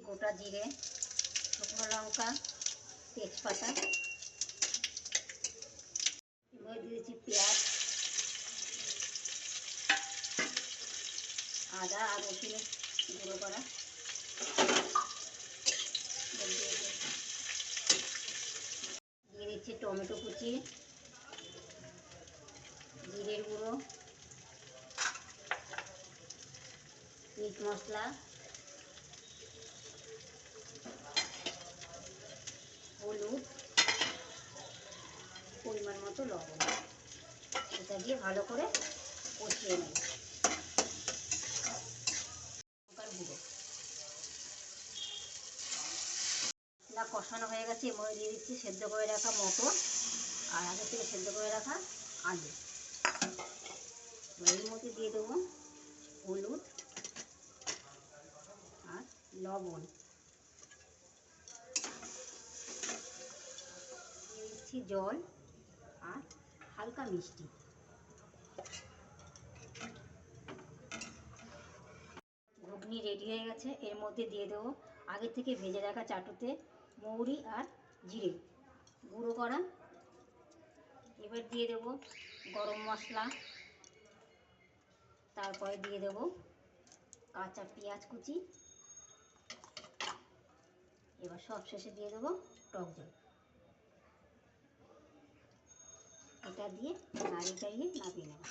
গোটা জিরে, শুকনো লঙ্কা, তেজপাতা, এবার দিয়েছি পেঁয়াজ, আদা আর রসুনের গুঁড়ো করা, দিয়ে দিচ্ছি টমেটো কুচি, জিরের গুঁড়ো, মিট মশলা, হলুদ, পরিমাণ মতো লবণ, এটা দিয়ে ভালো করে কষিয়ে নেব। লঙ্কার গুঁড়ো মশলা কষানো হয়ে গেছে, এর মধ্যে দিয়ে দিচ্ছি সেদ্ধ করে রাখা মটর আর আগে থেকে সেদ্ধ করে রাখা আলু। এর মধ্যে দিয়ে দেবো হলুদ আর লবণ, দিয়ে দিচ্ছি জল আর হালকা মিষ্টি। ঘুগনি রেডি হয়ে গেছে, এর মধ্যে দিয়ে দেবো আগে থেকে ভেজে রাখা চাটুতে মৌরি আর জিরে গুঁড়ো করা। এবার দিয়ে দেবো গরম মশলা, তারপরে দিয়ে দেবো কাঁচা পেঁয়াজ কুচি, এবার সব শেষে দিয়ে দেবো টক জল। এটা দিয়ে নাড়িয়ে চাড়িয়ে নামিয়ে নেব।